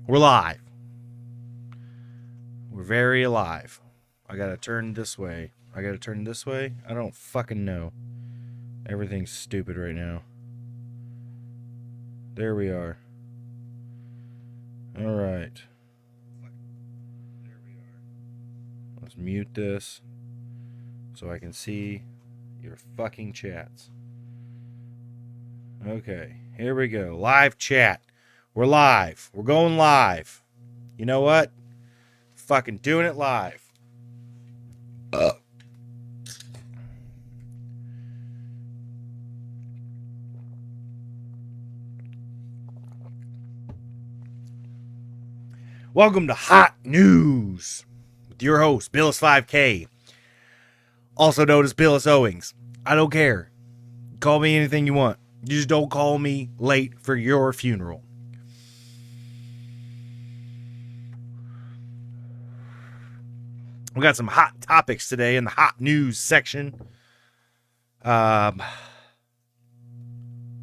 We're live. We're very alive. I gotta turn this way. I don't fucking know. Everything's stupid right now. There we are. Alright. Let's mute this so I can see your fucking chats. Okay, here we go. Live chat. We're live. We're going live. You know what? Fucking doing it live. Welcome to Hot News with your host, Billis5K, also known as Billis Owings. I don't care. Call me anything you want. You just don't call me late for your funeral. We got some hot topics today in the hot news section.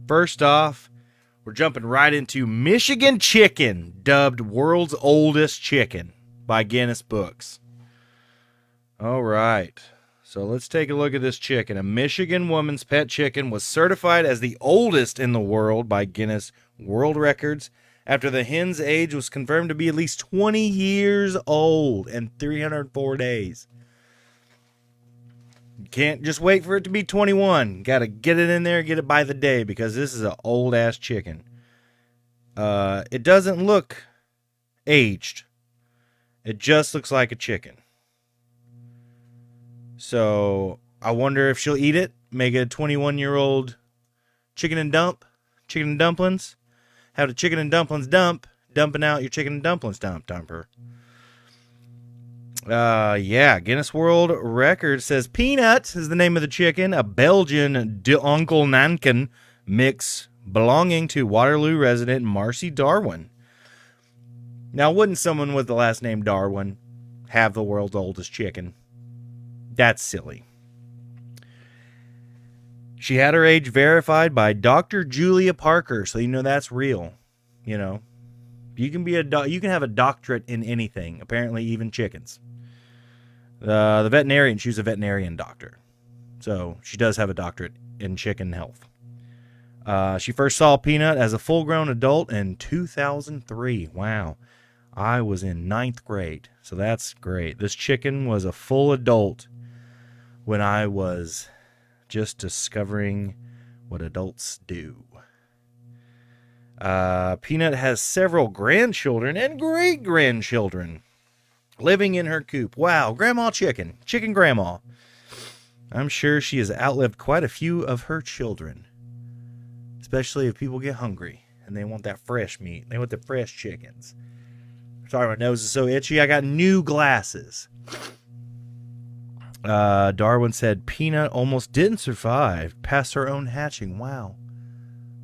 First off, we're jumping right into Michigan chicken, dubbed world's oldest chicken by Guinness Books. All right. So let's take a look at this chicken. A Michigan woman's pet chicken was certified as the oldest in the world by Guinness World Records after the hen's age was confirmed to be at least 20 years old and 304 days. You can't just wait for it to be 21. Got to get it in there and get it by the day because this is an old-ass chicken. It doesn't look aged. It just looks like a chicken. So I wonder if she'll eat it, make it a 21-year-old chicken and dumplings. Have the chicken and dumplings dumping out your chicken and dumplings dumper. Guinness World Records says Peanut is the name of the chicken, a Belgian de Onkel Nanken mix belonging to Waterloo resident Marcy Darwin. Now, wouldn't someone with the last name Darwin have the world's oldest chicken? That's silly. She had her age verified by Dr. Julia Parker, so you know that's real. You know, you can have a doctorate in anything. Apparently, even chickens. The veterinarian, she was a veterinarian doctor, so she does have a doctorate in chicken health. She first saw Peanut as a full-grown adult in 2003. Wow, I was in 9th grade, so that's great. This chicken was a full adult when I was just discovering what adults do. Peanut has several grandchildren and great-grandchildren living in her coop. Wow, Grandma Chicken. Chicken Grandma. I'm sure she has outlived quite a few of her children. Especially if people get hungry and they want that fresh meat. They want the fresh chickens. Sorry, my nose is so itchy. I got new glasses. Darwin said Peanut almost didn't survive past her own hatching. Wow.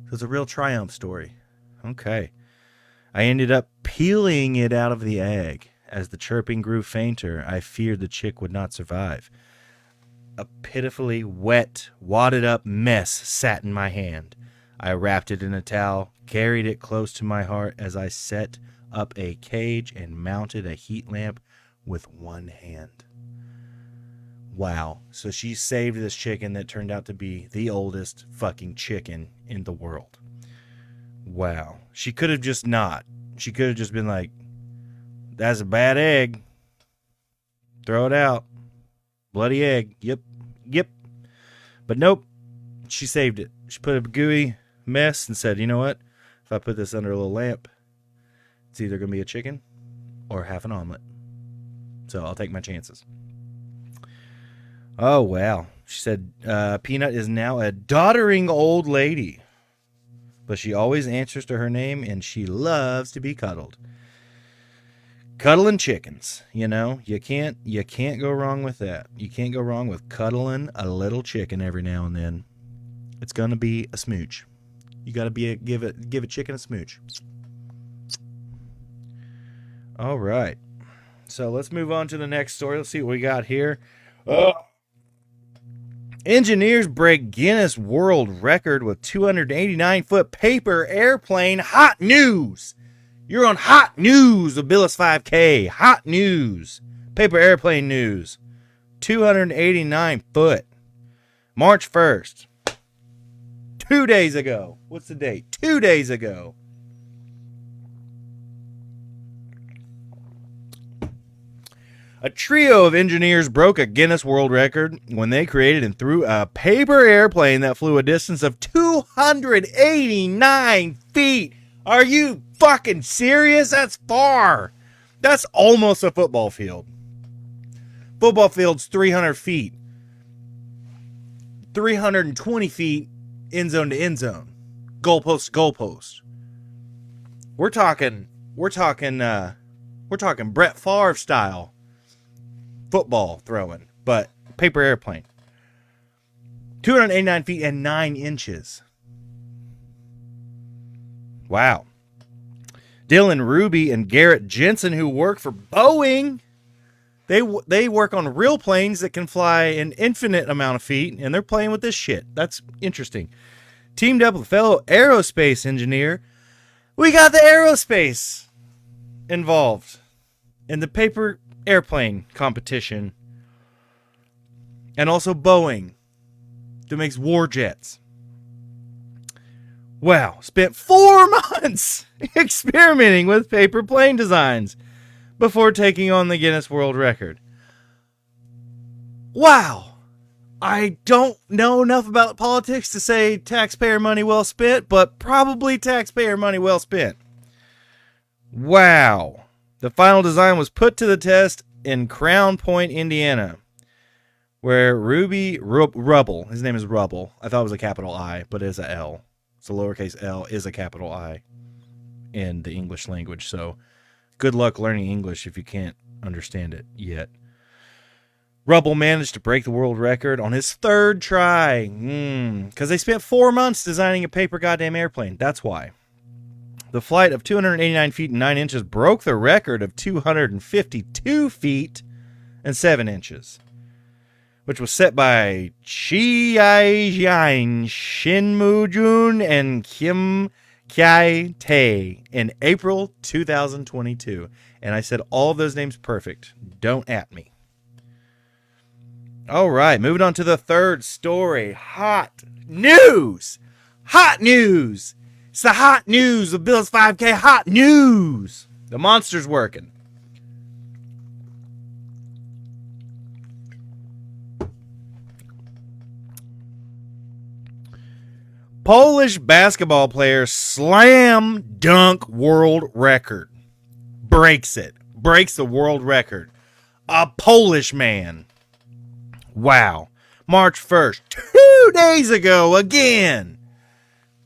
So it's a real triumph story. Okay. I ended up peeling it out of the egg. As the chirping grew fainter, I feared the chick would not survive. A pitifully wet, wadded up mess sat in my hand. I wrapped it in a towel, carried it close to my heart as I set up a cage and mounted a heat lamp with one hand. Wow. So she saved this chicken that turned out to be the oldest fucking chicken in the world. Wow. She could have just not. She could have just been like, that's a bad egg. Throw it out. Bloody egg. Yep. But nope. She saved it. She put a gooey mess and said, you know what? If I put this under a little lamp, it's either going to be a chicken or half an omelet. So I'll take my chances. Oh, wow. She said Peanut is now a doddering old lady. But she always answers to her name and she loves to be cuddled. Cuddling chickens, you know, you can't go wrong with that. You can't go wrong with cuddling a little chicken every now and then. It's gonna be a smooch. You gotta give a chicken a smooch. All right, so let's move on to the next story. Let's see what we got here. Engineers break Guinness World Record with 289-foot paper airplane. Hot news. You're on hot news of Billis 5K. Hot news. Paper airplane news. 289 foot. March 1st. 2 days ago. What's the date? 2 days ago. A trio of engineers broke a Guinness World Record when they created and threw a paper airplane that flew a distance of 289 feet. Are you fucking serious? That's far. That's almost a football field. Football field's 300 feet. 320 feet end zone to end zone. Goalpost to goalpost. We're talking Brett Favre style football throwing, but paper airplane. 289 feet and 9 inches. Wow. Dylan Ruby and Garrett Jensen, who work for Boeing, they work on real planes that can fly an infinite amount of feet, and they're playing with this shit. That's interesting. Teamed up with a fellow aerospace engineer. We got the aerospace involved in the paper airplane competition. And also Boeing, that makes war jets. Wow, spent 4 months experimenting with paper plane designs before taking on the Guinness World Record. Wow. I don't know enough about politics to say taxpayer money well spent, but probably taxpayer money well spent. Wow. The final design was put to the test in Crown Point, Indiana, where Ruby Rubble, his name is Rubble. I thought it was a capital I, but it's a L. So lowercase l is a capital I in the English language. So good luck learning English if you can't understand it yet. Rubble managed to break the world record on his 3rd try. Because they spent 4 months designing a paper goddamn airplane. That's why. The flight of 289 feet and 9 inches broke the record of 252 feet and 7 inches, which was set by Chi Ai-jian, Shin Moo-jun, and Kim Kai-tae in April 2022. And I said all of those names perfect. Don't at me. All right, moving on to the 3rd story. Hot news! Hot news! It's the hot news of Billis 5K. Hot news! The monster's working. Polish basketball player slam dunk world record. Breaks it. Breaks the world record. A Polish man. Wow. March 1st. 2 days ago again.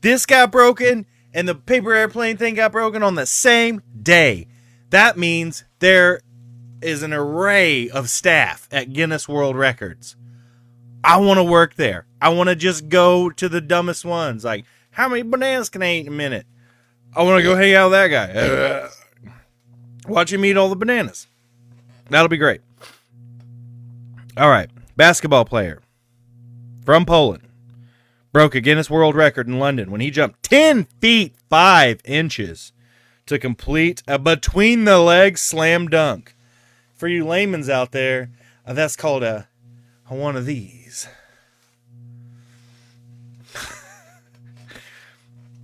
This got broken and the paper airplane thing got broken on the same day. That means there is an array of staff at Guinness World Records. I want to work there. I want to just go to the dumbest ones. Like, how many bananas can I eat in a minute? I want to go hang out with that guy. Watch him eat all the bananas. That'll be great. All right. Basketball player from Poland broke a Guinness World Record in London when he jumped 10 feet 5 inches to complete a between-the-legs slam dunk. For you layman's out there, that's called a one of these.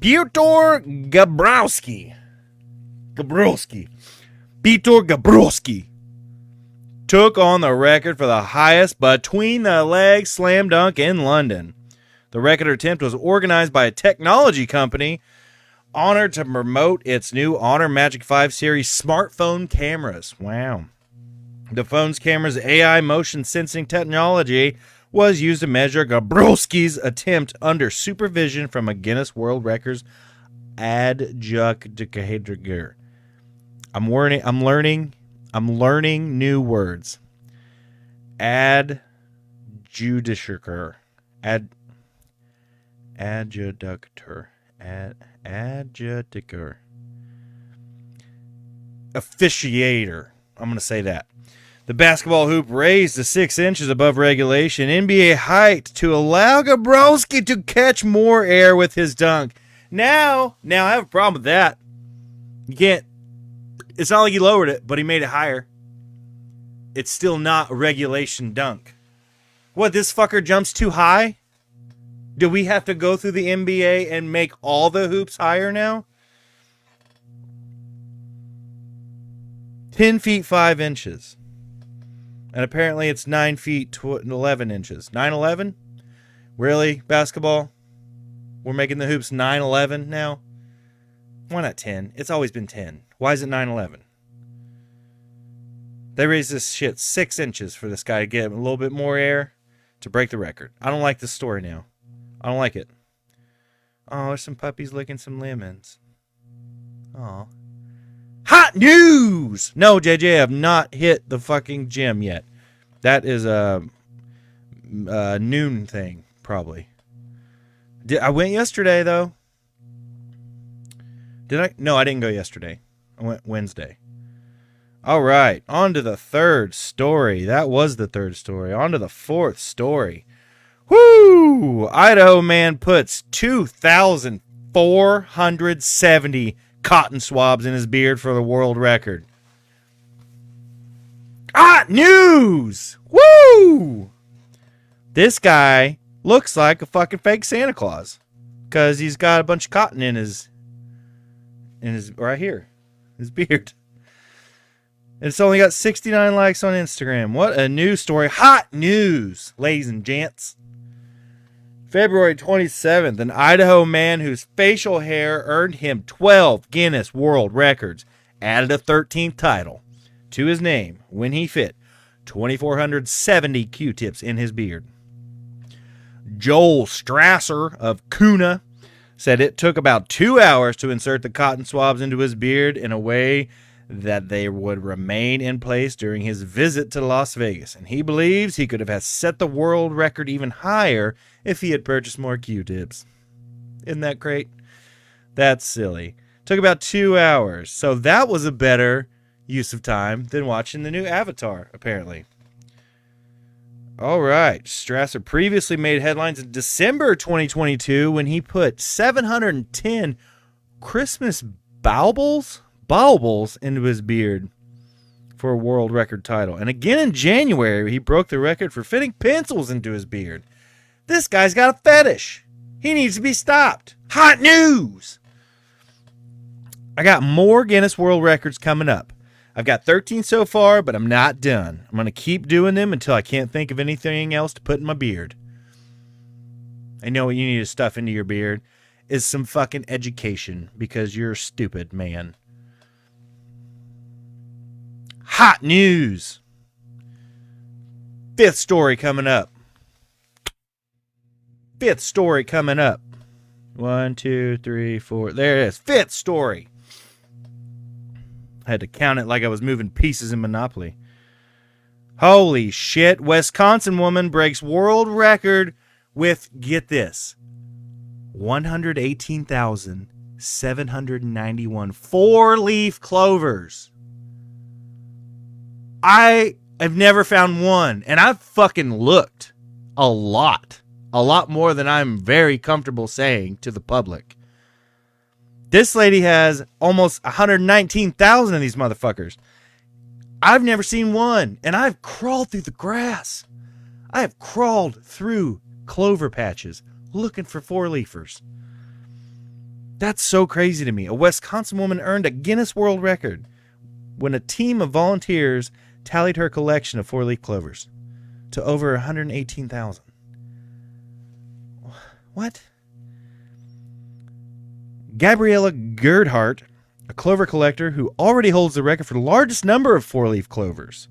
Piotr Gabrowski. Piotr Gabrowski took on the record for the highest between-the-legs slam dunk in London. The record attempt was organized by a technology company honored to promote its new Honor Magic 5 series smartphone cameras. Wow. The phone's camera's AI motion sensing technology was used to measure Gabrowski's attempt under supervision from a Guinness World Records adjudicator. I'm learning new words. Adjudicator. Adjudicator. Adjudicator. Officiator. I'm going to say that. The basketball hoop raised to 6 inches above regulation NBA height to allow Gabrowski to catch more air with his dunk. Now I have a problem with that. You It's not like he lowered it, but he made it higher. It's still not a regulation dunk. What, this fucker jumps too high? Do we have to go through the NBA and make all the hoops higher now? 10 feet 5 inches. And apparently it's 9 feet 11 inches. 9'11"? Really, basketball? We're making the hoops 9'11" now? Why not 10? It's always been 10. Why is it 9'11"? They raised this shit 6 inches for this guy to get a little bit more air to break the record. I don't like this story now. I don't like it. Oh, there's some puppies licking some lemons. Oh. Hot news! No, JJ, I have not hit the fucking gym yet. That is a noon thing, probably. I went yesterday, though. Did I? No, I didn't go yesterday. I went Wednesday. All right, on to the third story. That was the third story. On to the fourth story. Woo! Idaho man puts 2,470 cotton swabs in his beard for the world record. Hot news! Woo! This guy looks like a fucking fake Santa Claus because he's got a bunch of cotton in his right here, his beard. It's only got 69 likes on Instagram. What a news story. Hot news, ladies and gents. February 27th, an Idaho man whose facial hair earned him 12 Guinness World Records added a 13th title to his name when he fit 2,470 Q-tips in his beard. Joel Strasser of Kuna said it took about 2 hours to insert the cotton swabs into his beard in a way that they would remain in place during his visit to Las Vegas, and he believes he could have set the world record even higher if he had purchased more Q-tips. Isn't that great? That's silly. Took about 2 hours, so that was a better use of time than watching the new Avatar, apparently. All right, Strasser previously made headlines in December 2022 when he put 710 Christmas baubles into his beard for a world record title. And again in January, he broke the record for fitting pencils into his beard. This guy's got a fetish. He needs to be stopped. Hot news! I got more Guinness World Records coming up. I've got 13 so far, but I'm not done. I'm going to keep doing them until I can't think of anything else to put in my beard. I know what you need to stuff into your beard is some fucking education because you're a stupid man. Hot news. Fifth story coming up. 1, 2, 3, 4. There it is. Fifth story. I had to count it like I was moving pieces in Monopoly. Holy shit. Wisconsin woman breaks world record with, get this, 118,791 four-leaf clovers. I have never found one, and I've fucking looked a lot more than I'm very comfortable saying to the public. This lady has almost 119,000 of these motherfuckers. I've never seen one, and I've crawled through the grass. I have crawled through clover patches looking for four-leafers. That's so crazy to me. A Wisconsin woman earned a Guinness World Record when a team of volunteers tallied her collection of four-leaf clovers to over 118,000. What? Gabriella Gerdhart, a clover collector who already holds the record for the largest number of four-leaf clovers,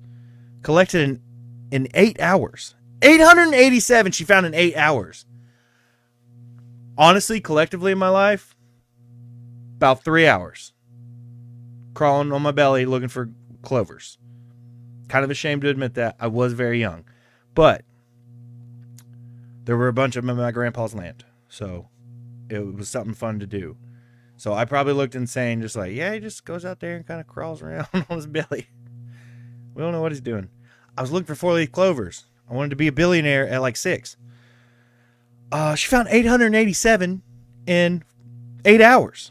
collected in 8 hours. 887 she found in 8 hours. Honestly, collectively in my life, about 3 hours. Crawling on my belly looking for clovers. Kind of ashamed to admit that. I was very young. But there were a bunch of them in my grandpa's land. So it was something fun to do. So I probably looked insane, just like, yeah, he just goes out there and kind of crawls around on his belly. We don't know what he's doing. I was looking for four-leaf clovers. I wanted to be a billionaire at like 6. She found 887 in 8 hours.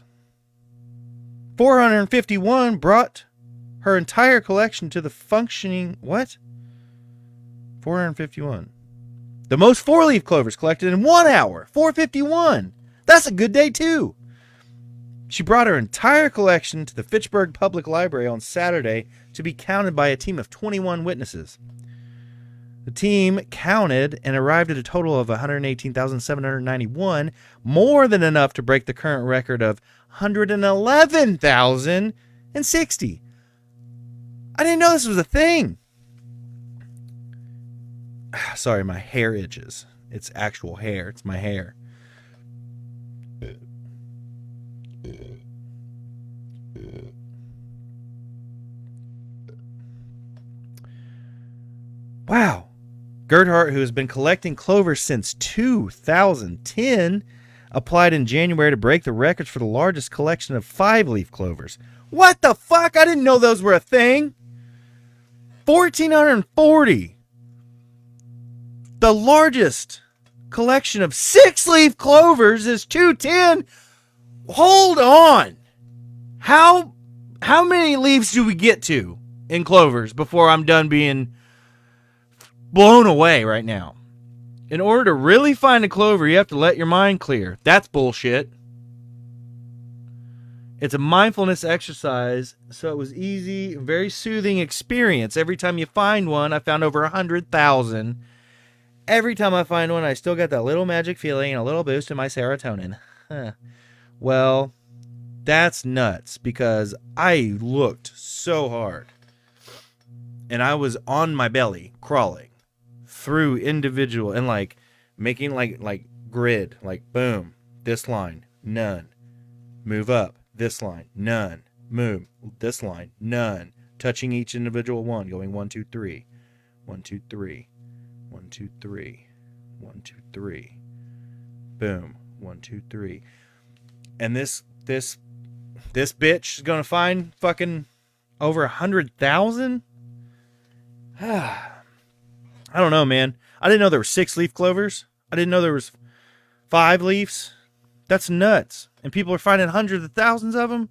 451 brought her entire collection to the functioning... What? 451. The most 4-leaf clovers collected in 1 hour. 451. That's a good day, too. She brought her entire collection to the Fitchburg Public Library on Saturday to be counted by a team of 21 witnesses. The team counted and arrived at a total of 118,791, more than enough to break the current record of 111,060. I didn't know this was a thing. Sorry, my hair itches. It's actual hair. It's my hair. Wow. Gerhardt, who has been collecting clovers since 2010, applied in January to break the records for the largest collection of 5-leaf clovers. What the fuck? I didn't know those were a thing. 1,440. The largest collection of 6-leaf clovers is 210. Hold on. How many leaves do we get to in clovers before I'm done being blown away right now? In order to really find a clover, you have to let your mind clear. That's bullshit. It's a mindfulness exercise, so it was easy, very soothing experience. Every time you find one, I found over 100,000. Every time I find one, I still get that little magic feeling and a little boost in my serotonin. Well, that's nuts, because I looked so hard. And I was on my belly, crawling through individual and like making like grid, like boom, this line, none. Move up, this line, none. Move, this line, none. Touching each individual one, going 1, 2, 3. 1, 2, 3. 1, 2, 3. 1, 2, 3. Boom. 1, 2, 3. And this bitch is gonna find fucking over 100,000? I don't know, man. I didn't know there were 6-leaf clovers. I didn't know there was 5 leaves. That's nuts. And people are finding hundreds of thousands of them.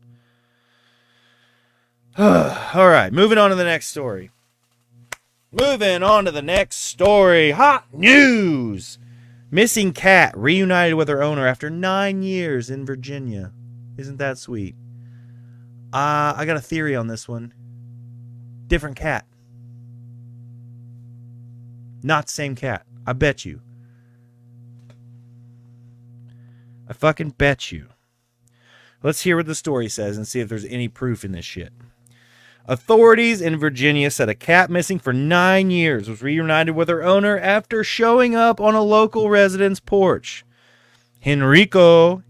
All right, moving on to the next story. Hot news. Missing cat reunited with her owner after 9 years in Virginia. Isn't that sweet? I got a theory on this one. Different cat. Not the same cat. I bet you. I fucking bet you. Let's hear what the story says and see if there's any proof in this shit. Authorities in Virginia said a cat missing for 9 years was reunited with her owner after showing up on a local resident's porch. Henrico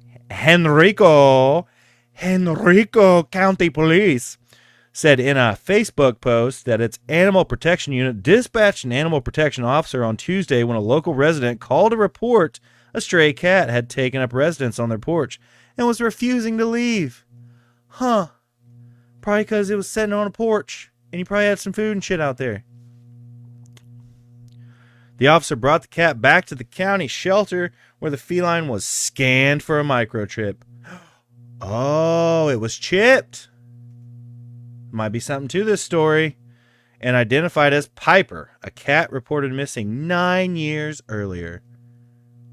County Police said in a Facebook post that its animal protection unit dispatched an animal protection officer on Tuesday when a local resident called to report a stray cat had taken up residence on their porch and was refusing to leave. Huh. Probably because it was sitting on a porch and he probably had some food and shit out there. The officer brought the cat back to the county shelter where the feline was scanned for a microchip. Oh, it was chipped. Might be something to this story. And identified as Piper, a cat reported missing 9 years earlier.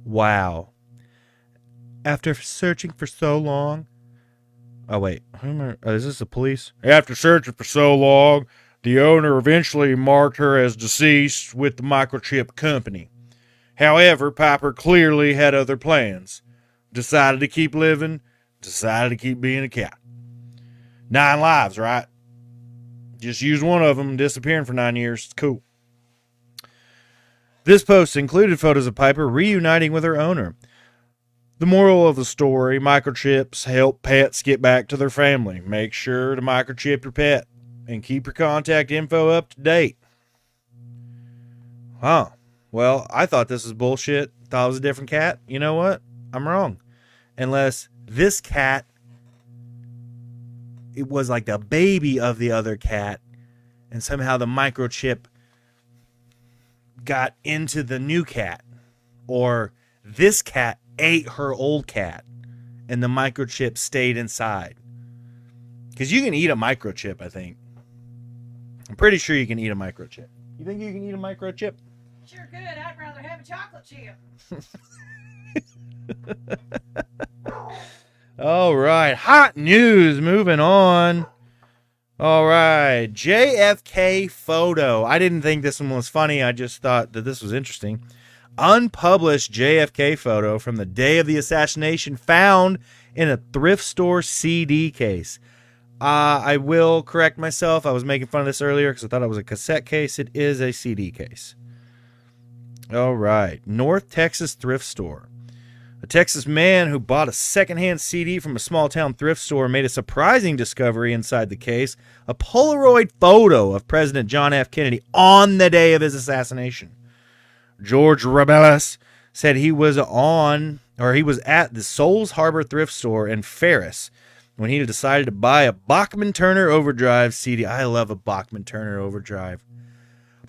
Wow. After searching for so long. Oh, wait. Is this the police? After searching for so long, the owner eventually marked her as deceased with the microchip company. However, Piper clearly had other plans. Decided to keep living. Decided to keep being a cat. 9 lives, right? Just use one of them, disappearing for 9 years. It's cool. This post included photos of Piper reuniting with her owner. The moral of the story, microchips help pets get back to their family. Make sure to microchip your pet and keep your contact info up to date. Huh. Well, I thought this was bullshit. Thought it was a different cat. You know what? I'm wrong. Unless this cat, it was like the baby of the other cat, and somehow the microchip got into the new cat, or this cat ate her old cat and the microchip stayed inside. Because you can eat a microchip, I think. I'm pretty sure you can eat a microchip. You think you can eat a microchip? Sure could. I'd rather have a chocolate chip. All right. Hot news. Moving on. All right. JFK photo. I didn't think this one was funny. I just thought that this was interesting. Unpublished JFK photo from the day of the assassination found in a thrift store CD case. I will correct myself. I was making fun of this earlier because I thought it was a cassette case. It is a CD case. All right. North Texas thrift store. A Texas man who bought a secondhand CD from a small-town thrift store made a surprising discovery inside the case, a Polaroid photo of President John F. Kennedy on the day of his assassination. George Rebeles said he was at the Souls Harbor thrift store in Ferris when he decided to buy a Bachman Turner Overdrive CD. I love a Bachman Turner Overdrive.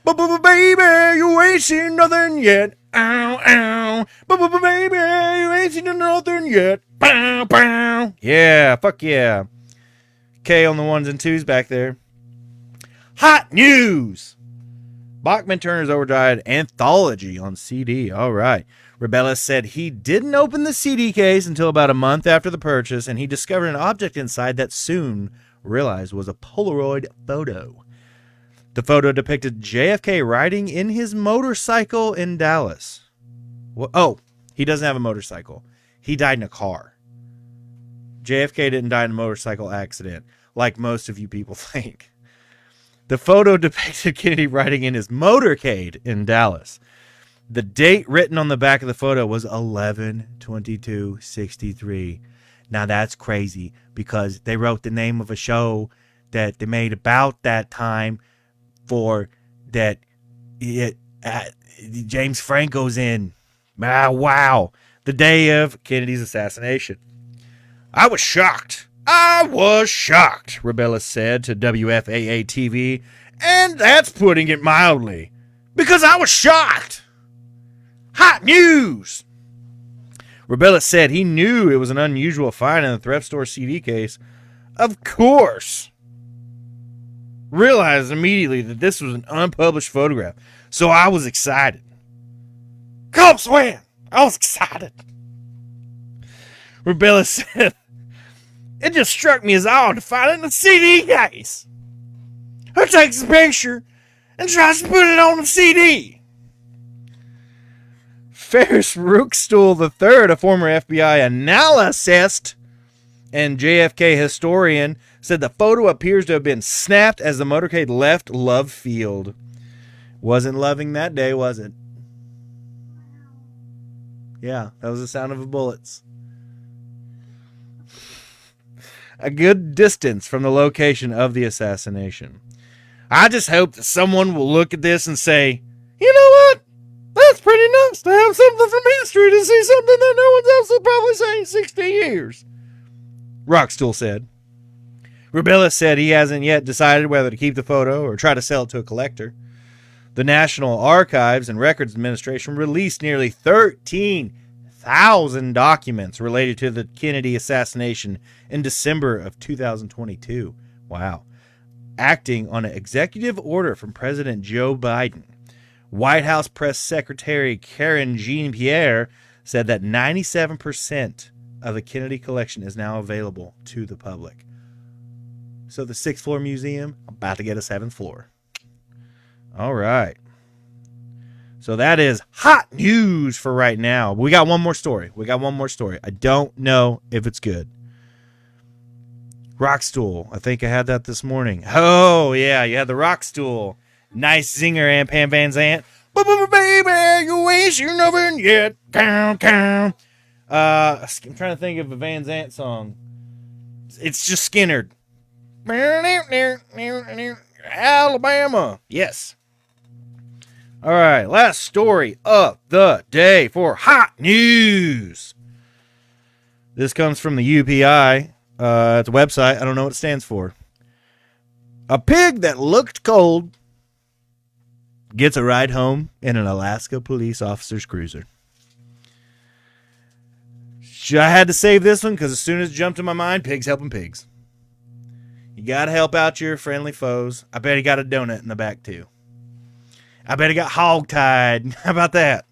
Baby, you ain't seen nothing yet. Ow, ow. Baby, you ain't seen nothing yet. Bow, bow. Yeah, fuck yeah. K on the ones and twos back there. Hot news. Bachman Turner's Overdrive anthology on CD. All right. Rebeles said he didn't open the CD case until about a month after the purchase, and he discovered an object inside that soon realized was a Polaroid photo. The photo depicted JFK riding in his motorcycle in Dallas. Oh, he doesn't have a motorcycle. He died in a car. JFK didn't die in a motorcycle accident, like most of you people think. The photo depicted Kennedy riding in his motorcade in Dallas. The date written on the back of the photo was 11/22/63. Now that's crazy because they wrote the name of a show that they made about that time for that James Franco's in. Wow. The day of Kennedy's assassination. I was shocked, Rebeles said to WFAA-TV, and that's putting it mildly, because I was shocked. Hot news! Rebeles said he knew it was an unusual find in the thrift store CD case. Of course. Realized immediately that this was an unpublished photograph, so I was excited. Come swing! I was excited. Rebeles said, it just struck me as odd to find it in the CD case. Who takes a picture and tries to put it on the CD? Ferris Rookstool III, a former FBI analyst and JFK historian, said the photo appears to have been snapped as the motorcade left Love Field. Wasn't loving that day, was it? Yeah, that was the sound of the bullets. A good distance from the location of the assassination. I just hope that someone will look at this and say, you know what? That's pretty nice to have something from history to see something that no one else will probably say in 60 years. Rockstool said. Rebeles said he hasn't yet decided whether to keep the photo or try to sell it to a collector. The National Archives and Records Administration released nearly 13,000 documents related to the Kennedy assassination in December of 2022. Wow. Acting on an executive order from President Joe Biden, White House Press Secretary Karen Jean-Pierre said that 97% of the Kennedy collection is now available to the public. So the 6th floor museum, about to get a 7th floor. All right. So that is hot news for right now. We got one more story. I don't know if it's good. Rockstool. I think I had that this morning. Oh, yeah. You had the Rockstool. Nice zinger and Pam Van Zant. Baby, you ain't seen nothing yet. I'm trying to think of a Van Zant song. It's just Skinnerd. Alabama. Yes. All right. Last story of the day for hot news. This comes from the UPI. It's a website. I don't know what it stands for. A pig that looked cold gets a ride home in an Alaska police officer's cruiser. I had to save this one because as soon as it jumped in my mind, pigs helping pigs. You got to help out your friendly foes. I bet he got a donut in the back, too. I bet he got hog-tied. How about that?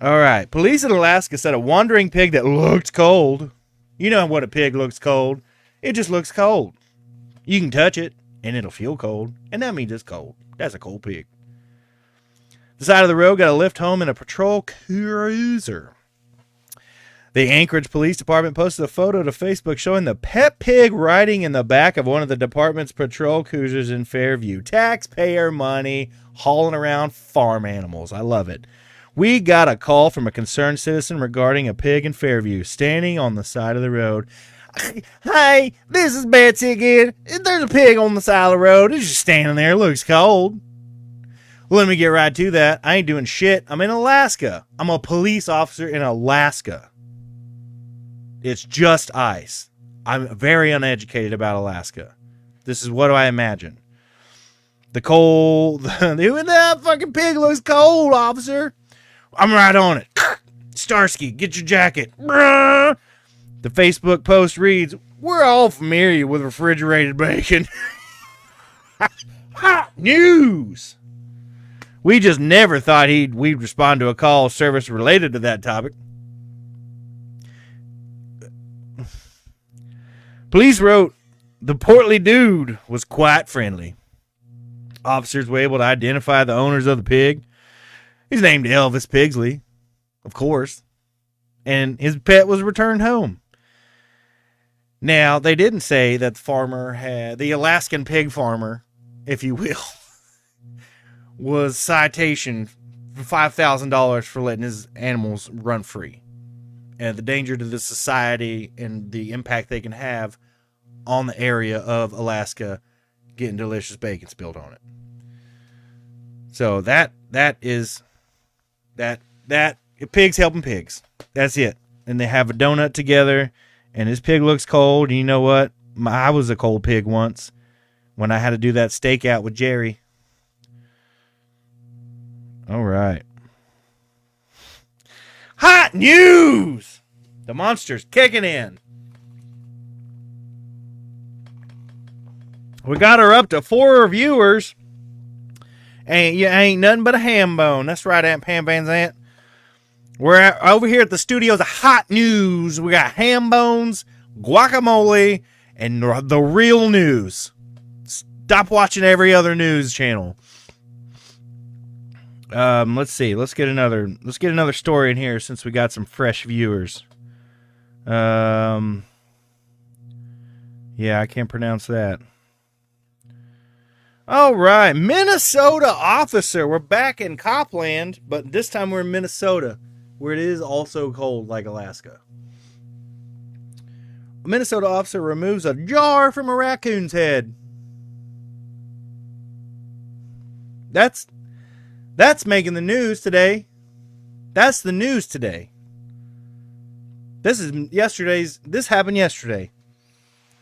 All right. Police in Alaska said a wandering pig that looked cold. You know what a pig looks cold. It just looks cold. You can touch it, and it'll feel cold. And that means it's cold. That's a cold pig. The side of the road got a lift home in a patrol cruiser. The Anchorage Police Department posted a photo to Facebook showing the pet pig riding in the back of one of the department's patrol cruisers in Fairview. Taxpayer money hauling around farm animals. I love it. We got a call from a concerned citizen regarding a pig in Fairview standing on the side of the road. Hey, this is Betsy again. There's a pig on the side of the road. It's just standing there. It looks cold. Let me get right to that. I ain't doing shit. I'm in Alaska. I'm a police officer in Alaska. It's just ice. I'm very uneducated about Alaska. This is what do I imagine. The cold. That fucking pig looks cold, officer. I'm right on it. Starsky, get your jacket. The Facebook post reads, we're all familiar with refrigerated bacon. Hot news. We just never thought we'd respond to a call service related to that topic. Police wrote, the portly dude was quite friendly. Officers were able to identify the owners of the pig. He's named Elvis Pigsley, of course, and his pet was returned home. Now, they didn't say that the Alaskan pig farmer, if you will, was citation for $5,000 for letting his animals run free. And the danger to the society and the impact they can have on the area of Alaska getting delicious bacon spilled on it. So that pigs helping pigs. That's it. And they have a donut together, and his pig looks cold. And you know what? I was a cold pig once when I had to do that stakeout with Jerry. All right. Hot news! The monster's kicking in. We got her up to 4 viewers. And you ain't nothing but a ham bone. That's right, Aunt Pam Van Zant. We're over here at the studios of Hot News. We got ham bones, guacamole, and the real news. Stop watching every other news channel. Let's see. Let's get another story in here since we got some fresh viewers. Yeah, I can't pronounce that. All right, Minnesota officer. We're back in Copland, but this time we're in Minnesota, where it is also cold like Alaska. A Minnesota officer removes a jar from a raccoon's head. That's making the news today. That's the news today. This happened yesterday.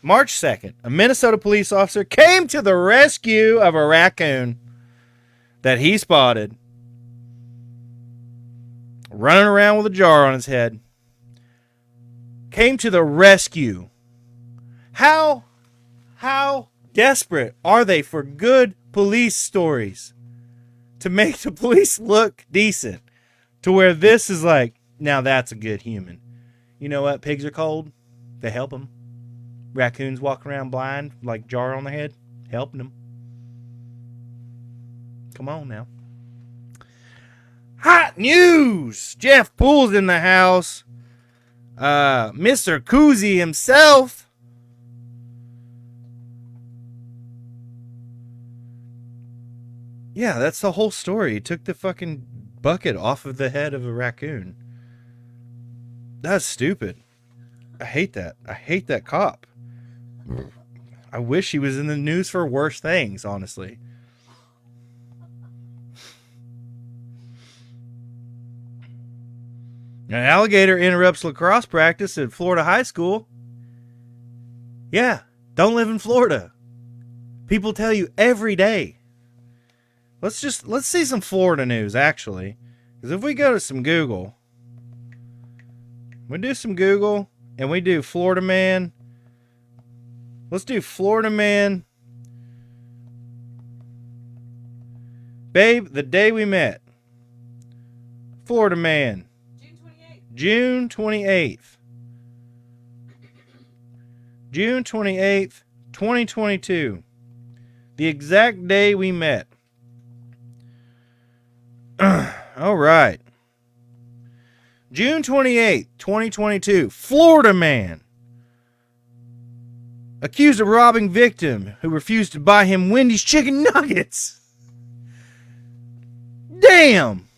March 2nd, a Minnesota police officer came to the rescue of a raccoon that he spotted running around with a jar on his head. Came to the rescue. How desperate are they for good police stories to make the police look decent? To where this is like, now that's a good human. You know what? Pigs are cold. They help them. Raccoons walking around blind, like jar on their head, helping them. Come on now. Hot news! Jeff Poole's in the house. Mr. Koozie himself. Yeah, that's the whole story. He took the fucking bucket off of the head of a raccoon. That's stupid. I hate that. I hate that cop. I wish he was in the news for worse things, honestly. An alligator interrupts lacrosse practice at Florida high school. Yeah, don't live in Florida. People tell you every day. Let's see some Florida news, actually. Because if we go to some Google, we do some Google, and we do Florida man Let's do Florida man. Babe, the day we met. Florida man. June 28th. June 28th. June 28th, 2022. The exact day we met. All right. June 28th, 2022. Florida man. Accused of robbing victim who refused to buy him Wendy's chicken nuggets. Damn.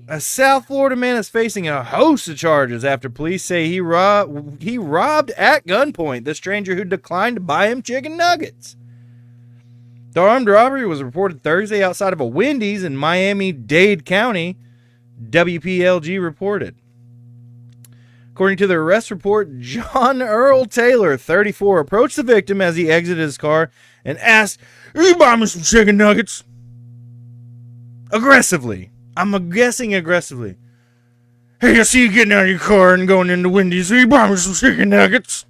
A South Florida man is facing a host of charges after police say he robbed at gunpoint the stranger who declined to buy him chicken nuggets. The armed robbery was reported Thursday outside of a Wendy's in Miami-Dade County, WPLG reported. According to the arrest report, John Earl Taylor, 34, approached the victim as he exited his car and asked, "Will you buy me some chicken nuggets?" Aggressively. I'm guessing aggressively. "Hey, I see you getting out of your car and going into Wendy's. Will you buy me some chicken nuggets?"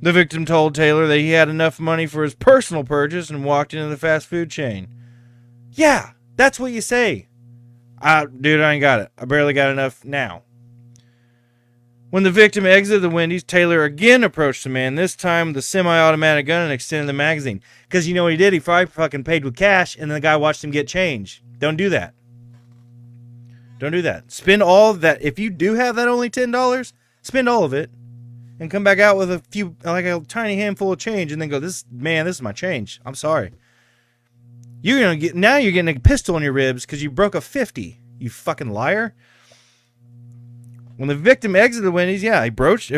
The victim told Taylor that he had enough money for his personal purchase and walked into the fast food chain. Yeah, that's what you say. Dude, I ain't got it. I barely got enough now. When the victim exited the Wendy's, Taylor again approached the man, this time with a semi-automatic gun, and extended the magazine. Because you know what he did? He probably fucking paid with cash, and the guy watched him get change. Don't do that. Don't do that. Spend all of that. If you do have that only $10, spend all of it, and come back out with a few, like a tiny handful of change, and then go, this is my change. I'm sorry. You're getting a pistol in your ribs because you broke a 50. You fucking liar. When the victim exited the Wendy's, he approached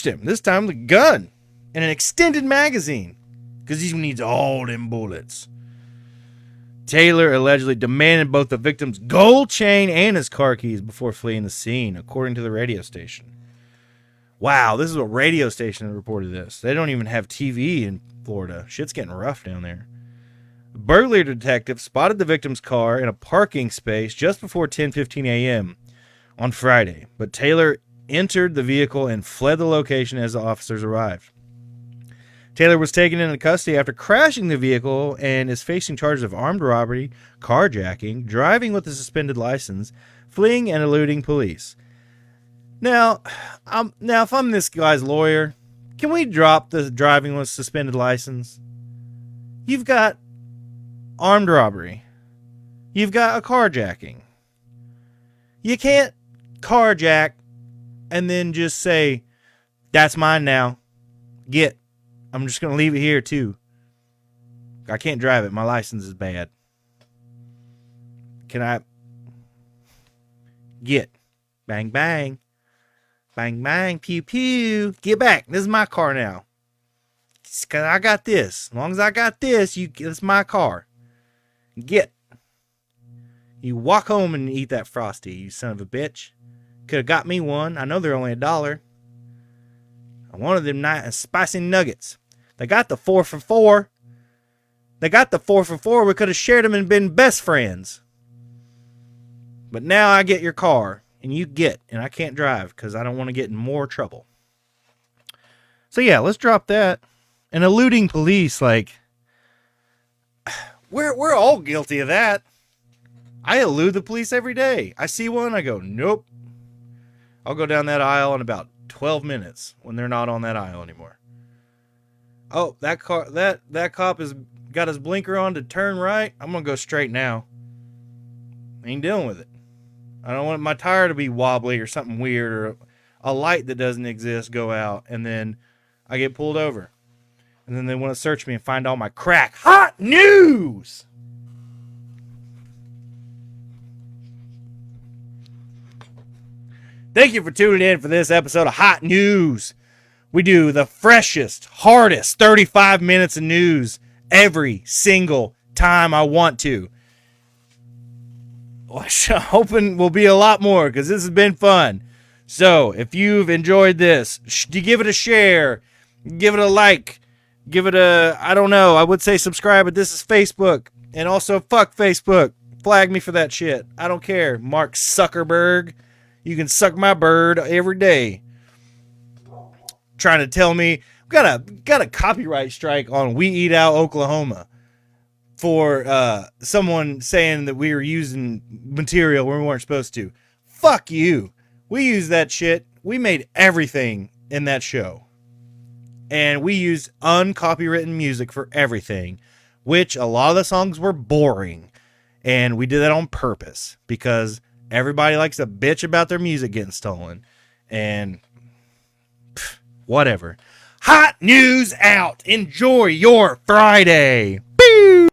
him, this time with a gun and an extended magazine, because he needs all them bullets. Taylor allegedly demanded both the victim's gold chain and his car keys before fleeing the scene, according to the radio station. Wow, this is a radio station that reported this. They don't even have TV in Florida. Shit's getting rough down there. A burglary detective spotted the victim's car in a parking space just before 10:15 a.m. on Friday, but Taylor entered the vehicle and fled the location as the officers arrived. Taylor was taken into custody after crashing the vehicle and is facing charges of armed robbery, carjacking, driving with a suspended license, fleeing and eluding police. Now, if I'm this guy's lawyer, can we drop the driving with suspended license? You've got armed robbery. You've got a carjacking. You can't carjack and then just say, "That's mine now. I'm just going to leave it here too. I can't drive it. My license is bad. Can I get bang, bang, bang, bang, pew, pew. Get back. This is my car now. Because I got this. As long as I got this, it's my car. Get. You walk home and eat that Frosty, you son of a bitch. Could have got me one. I know they're only $1. I wanted them nice spicy nuggets. They got the 4 for $4. We could have shared them and been best friends. But now I get your car, and and I can't drive because I don't want to get in more trouble. So yeah, let's drop that. And eluding police, like, we're all guilty of that. I elude the police every day. I see one, I go, nope. I'll go down that aisle in about 12 minutes when they're not on that aisle anymore. Oh, that cop has got his blinker on to turn right. I'm going to go straight now. I ain't dealing with it. I don't want my tire to be wobbly or something weird, or a light that doesn't exist go out, and then I get pulled over. And then they want to search me and find all my crack. Hot news! Thank you for tuning in for this episode of Hot News. We do the freshest, hardest 35 minutes of news every single time I want to. I'm hoping will be a lot more because this has been fun. So if you've enjoyed this, give it a share, give it a like, give it a, I don't know, I would say subscribe, but this is Facebook. And also fuck Facebook. Flag me for that shit. I don't care. Mark Zuckerberg. You can suck my bird every day. trying to tell me got a copyright strike on We Eat Out Oklahoma for someone saying that we were using material when we weren't supposed to. Fuck you. We used that shit. We made everything in that show. And we used uncopywritten music for everything, which a lot of the songs were boring. And we did that on purpose because everybody likes to bitch about their music getting stolen. And whatever. Hot news out. Enjoy your Friday.